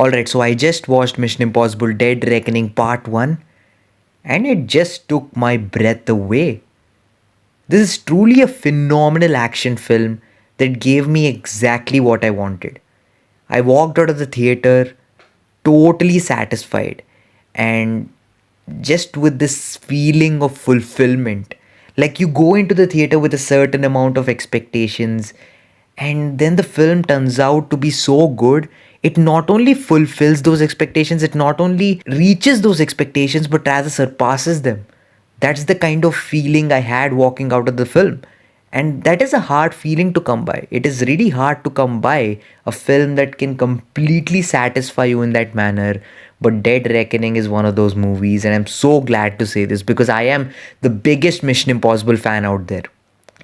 Alright, so I just watched Mission Impossible Dead Reckoning Part 1 and it just took my breath away. This is truly a phenomenal action film that gave me exactly what I wanted. I walked out of the theater totally satisfied and just with this feeling of fulfillment. Like you go into the theater with a certain amount of expectations, and then the film turns out to be so good. It not only fulfills those expectations, it not only reaches those expectations, but rather surpasses them. That's the kind of feeling I had walking out of the film. And that is a hard feeling to come by. It is really hard to come by a film that can completely satisfy you in that manner. But Dead Reckoning is one of those movies, and I'm so glad to say this because I am the biggest Mission Impossible fan out there.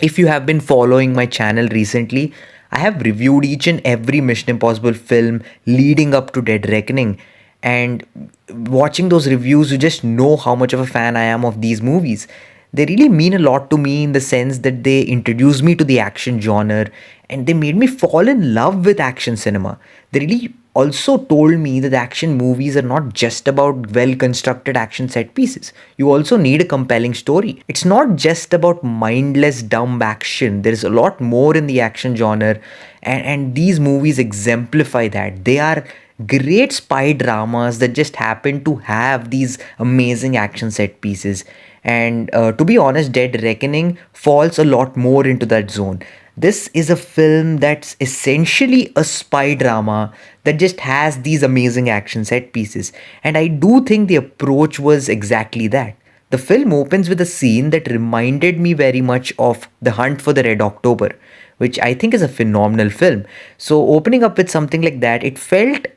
If you have been following my channel recently, I have reviewed each and every Mission Impossible film leading up to Dead Reckoning. And watching those reviews, you just know how much of a fan I am of these movies. They really mean a lot to me in the sense that they introduced me to the action genre and they made me fall in love with action cinema. They really also told me that action movies are not just about well constructed action set pieces. You also need a compelling story. It's not just about mindless, dumb action. There's a lot more in the action genre, and these movies exemplify that. They are great spy dramas that just happen to have these amazing action set pieces. And to be honest, Dead Reckoning falls a lot more into that zone. This is a film that's essentially a spy drama that just has these amazing action set pieces. And I do think the approach was exactly that. The film opens with a scene that reminded me very much of The Hunt for the Red October, which I think is a phenomenal film. So, opening up with something like that, it felt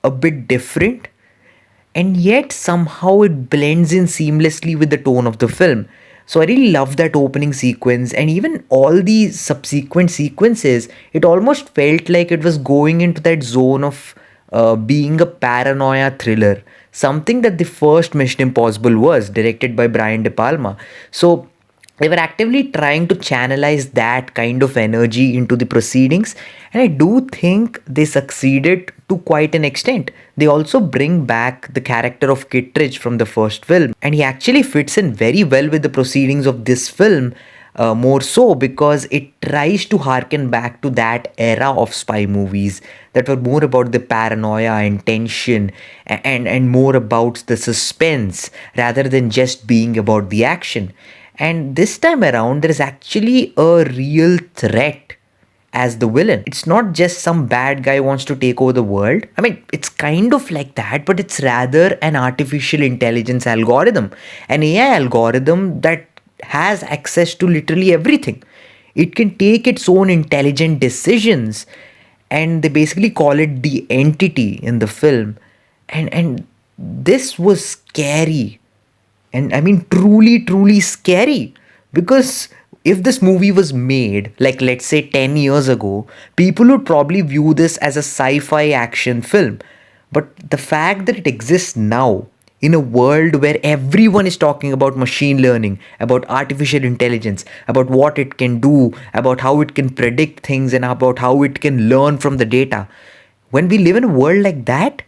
a bit different, and yet somehow it blends in seamlessly with the tone of the film. So I really love that opening sequence, and even all the subsequent sequences, it almost felt like it was going into that zone of being a paranoia thriller, something that the first Mission Impossible was, directed by Brian De Palma. So they were actively trying to channelize that kind of energy into the proceedings, and I do think they succeeded to quite an extent. They also bring back the character of Kittredge from the first film, and he actually fits in very well with the proceedings of this film. More so because it tries to harken back to that era of spy movies that were more about the paranoia and tension, and more about the suspense rather than just being about the action. And this time around, there is actually a real threat as the villain. It's not just some bad guy wants to take over the world. I mean, it's kind of like that, but it's rather an artificial intelligence algorithm, an AI algorithm that has access to literally everything. It can take its own intelligent decisions, and they basically call it the entity in the film. And this was scary, and I mean truly scary, because if this movie was made like, let's say, 10 years ago, people would probably view this as a sci-fi action film. But the fact that it exists now in a world where everyone is talking about machine learning, about artificial intelligence, about what it can do, about how it can predict things, and about how it can learn from the data, when we live in a world like that,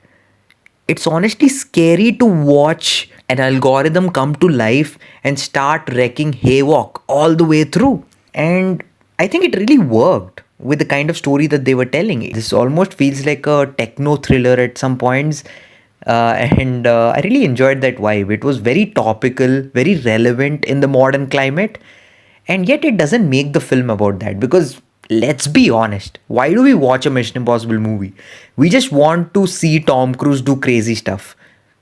it's honestly scary to watch an algorithm come to life and start wrecking havoc all the way through. And I think it really worked with the kind of story that they were telling. This almost feels like a techno thriller at some points. And I really enjoyed that vibe. It was very topical, very relevant in the modern climate. And yet it doesn't make the film about that, because let's be honest, why do we watch a Mission Impossible movie? We just want to see Tom Cruise do crazy stuff.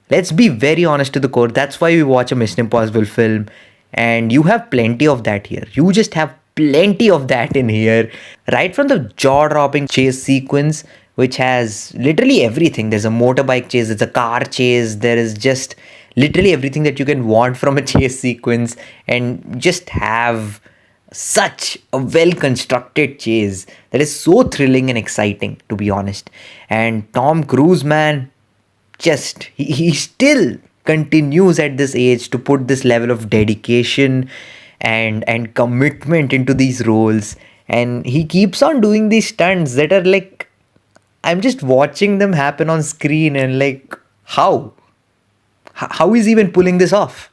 Let's be very honest to the core. That's why we watch a Mission Impossible film. And you have plenty of that here. You just have plenty of that in here. Right from the jaw dropping chase sequence, which has literally everything. There's a motorbike chase, there's a car chase, there is just literally everything that you can want from a chase sequence, and just have such a well constructed chase that is so thrilling and exciting, to be honest. And Tom Cruise, man, just he still continues at this age to put this level of dedication and commitment into these roles, and he keeps on doing these stunts that are like I'm just watching them happen on screen and like, how? How is he even pulling this off?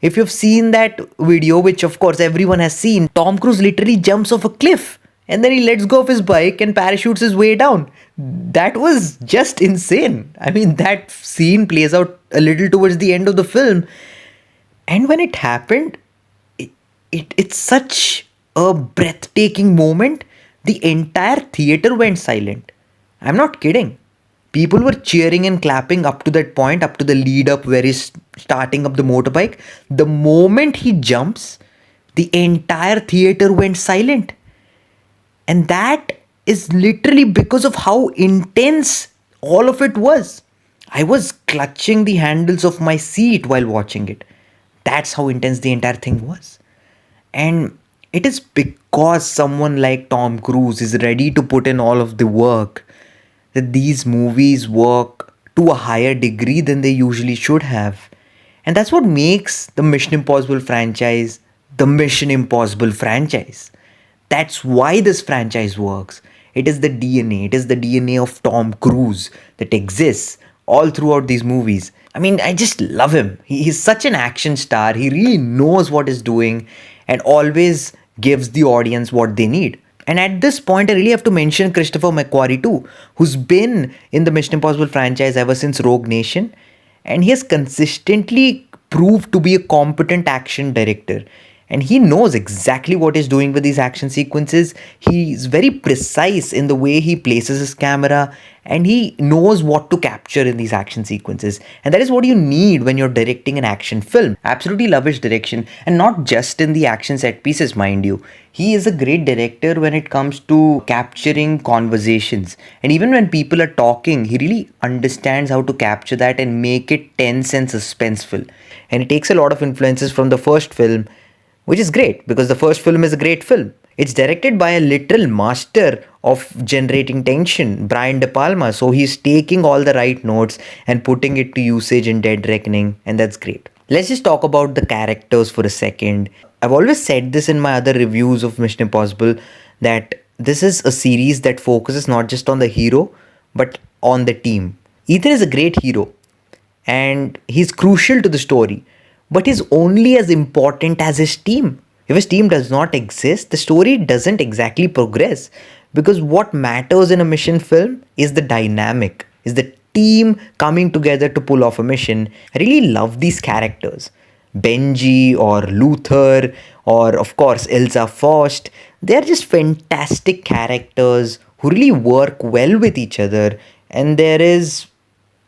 If you've seen that video, which of course everyone has seen, Tom Cruise literally jumps off a cliff and then he lets go of his bike and parachutes his way down. That was just insane. I mean, that scene plays out a little towards the end of the film. And when it happened, it's such a breathtaking moment. The entire theater went silent. I'm not kidding. People were cheering and clapping up to that point, up to the lead up where he's starting up the motorbike. The moment he jumps, the entire theater went silent. And that is literally because of how intense all of it was. I was clutching the handles of my seat while watching it. That's how intense the entire thing was. And it is because someone like Tom Cruise is ready to put in all of the work that these movies work to a higher degree than they usually should have. And that's what makes the Mission Impossible franchise the Mission Impossible franchise. That's why this franchise works. It is the DNA. It is the DNA of Tom Cruise that exists all throughout these movies. I mean, I just love him. He's such an action star. He really knows what he's doing and always gives the audience what they need. And at this point, I really have to mention Christopher McQuarrie too, who's been in the Mission Impossible franchise ever since Rogue Nation. And he has consistently proved to be a competent action director. And he knows exactly what he's doing with these action sequences. He's very precise in the way he places his camera and he knows what to capture in these action sequences. And that is what you need when you're directing an action film. Absolutely love his direction, and not just in the action set pieces, mind you. He is a great director when it comes to capturing conversations. And even when people are talking, he really understands how to capture that and make it tense and suspenseful. And he takes a lot of influences from the first film, which is great because the first film is a great film. It's directed by a literal master of generating tension, Brian De Palma. So he's taking all the right notes and putting it to usage in Dead Reckoning, and that's great. Let's just talk about the characters for a second. I've always said this in my other reviews of Mission Impossible that this is a series that focuses not just on the hero but on the team. Ethan is a great hero and he's crucial to the story, but he's only as important as his team. If his team does not exist, the story doesn't exactly progress, because what matters in a mission film is the dynamic, is the team coming together to pull off a mission. I really love these characters. Benji or Luther or of course Ilsa Faust. They're just fantastic characters who really work well with each other, and there is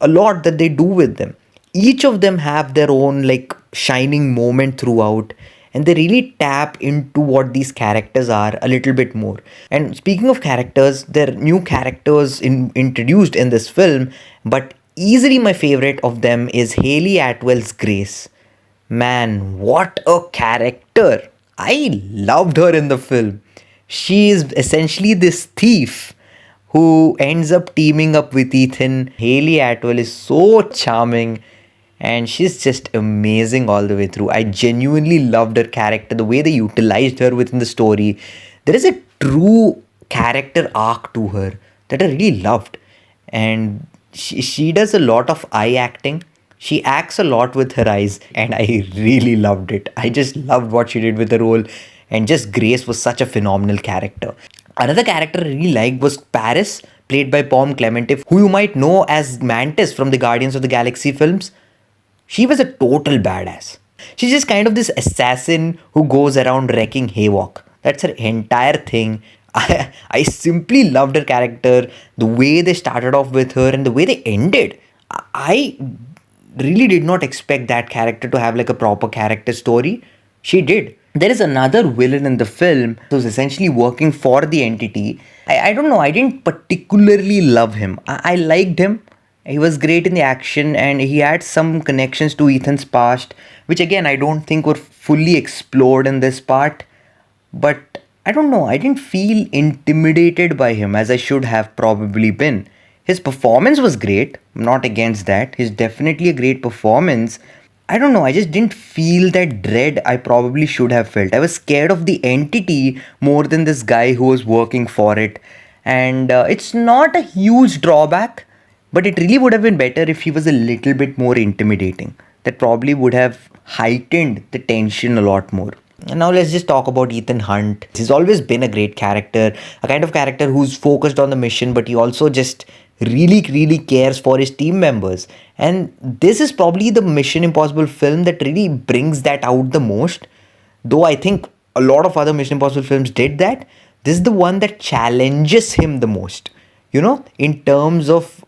a lot that they do with them. Each of them have their own like shining moment throughout, and they really tap into what these characters are a little bit more. And speaking of characters, there are new characters introduced in this film, but easily my favorite of them is Haley Atwell's Grace. Man, what a character! I loved her in the film. She is essentially this thief who ends up teaming up with Ethan. Haley Atwell is so charming and she's just amazing all the way through. I genuinely loved her character, the way they utilized her within the story. There is a true character arc to her that I really loved. And she does a lot of eye acting. She acts a lot with her eyes, and I really loved it. I just loved what she did with the role, and just Grace was such a phenomenal character. Another character I really liked was Paris, played by Pom Clemente, who you might know as Mantis from the Guardians of the Galaxy films. She was a total badass. She's just kind of this assassin who goes around wrecking havoc. That's her entire thing. I simply loved her character, the way they started off with her and the way they ended. I really did not expect that character to have like a proper character story. She did. There is another villain in the film who's essentially working for the entity. I don't know, I didn't particularly love him. I liked him. He was great in the action and he had some connections to Ethan's past, which again I don't think were fully explored in this part. But I don't know, I didn't feel intimidated by him as I should have probably been. His performance was great, I'm not against that. He's definitely a great performance. I don't know, I just didn't feel that dread I probably should have felt. I was scared of the entity more than this guy who was working for it. And it's not a huge drawback, but it really would have been better if he was a little bit more intimidating. That probably would have heightened the tension a lot more. And now let's just talk about Ethan Hunt. He's always been a great character, a kind of character who's focused on the mission, but he also just really cares for his team members. And this is probably the Mission Impossible film that really brings that out the most. Though I think a lot of other Mission Impossible films did that, this is the one that challenges him the most, in terms of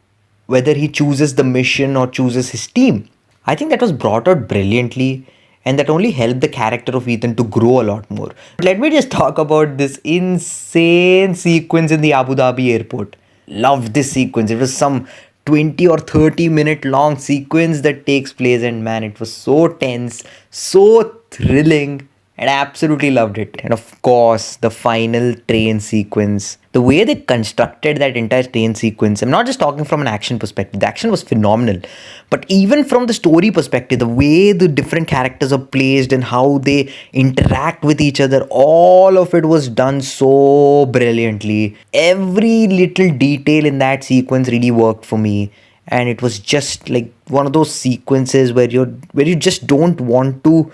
whether he chooses the mission or chooses his team. I think that was brought out brilliantly, and that only helped the character of Ethan to grow a lot more. Let me just talk about this insane sequence in the Abu Dhabi airport. Loved this sequence. It was some 20 or 30-minute long sequence that takes place, and man, it was so tense, so thrilling, and I absolutely loved it. And of course, the final train sequence. The way they constructed that entire train sequence, I'm not just talking from an action perspective, the action was phenomenal. But even from the story perspective, the way the different characters are placed and how they interact with each other, all of it was done so brilliantly. Every little detail in that sequence really worked for me. And it was just like one of those sequences where you just don't want to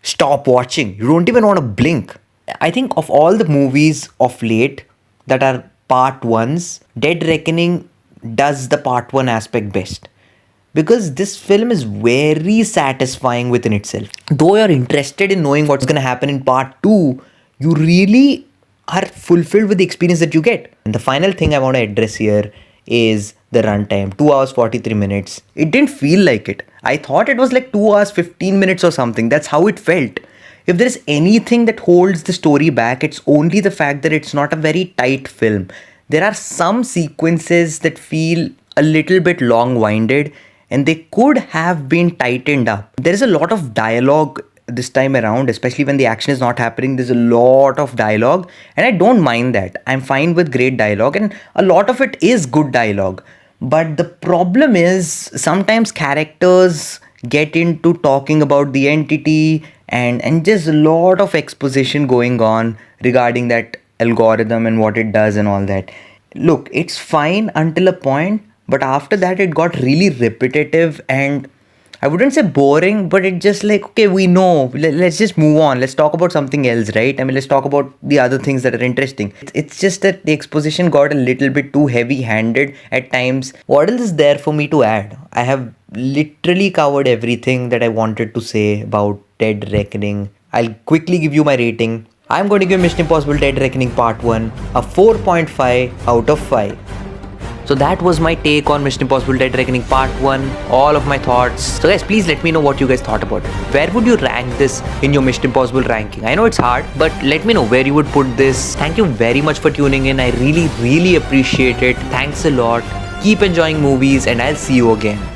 stop watching. You don't even want to blink. I think of all the movies of late that are part ones, Dead Reckoning does the part one aspect best. Because this film is very satisfying within itself. Though you're interested in knowing what's going to happen in part two, you really are fulfilled with the experience that you get. And the final thing I want to address here is the runtime. 2 hours 43 minutes. It didn't feel like it. I thought it was like 2 hours 15 minutes or something. That's how it felt. If there's anything that holds the story back, it's only the fact that it's not a very tight film. There are some sequences that feel a little bit long-winded, and they could have been tightened up. There is a lot of dialogue this time around, especially when the action is not happening. There's a lot of dialogue, and I don't mind that. I'm fine with great dialogue, and a lot of it is good dialogue. But the problem is sometimes characters get into talking about the entity, and just a lot of exposition going on regarding that algorithm and what it does and all that. Look, it's fine until a point, but after that it got really repetitive, and I wouldn't say boring, but it just like, okay, we know, let's just move on. Let's talk about something else, right? I mean, let's talk about the other things that are interesting. It's just that the exposition got a little bit too heavy-handed at times. What else is there for me to add? I have literally covered everything that I wanted to say about Dead Reckoning. I'll quickly give you my rating. I'm going to give Mission Impossible Dead Reckoning Part 1 a 4.5 out of 5. So that was my take on Mission Impossible Dead Reckoning Part 1, all of my thoughts. So guys, please let me know what you guys thought about it. Where would you rank this in your Mission Impossible ranking? I know it's hard, but let me know where you would put this. Thank you very much for tuning in. I really appreciate it. Thanks a lot. Keep enjoying movies, and I'll see you again.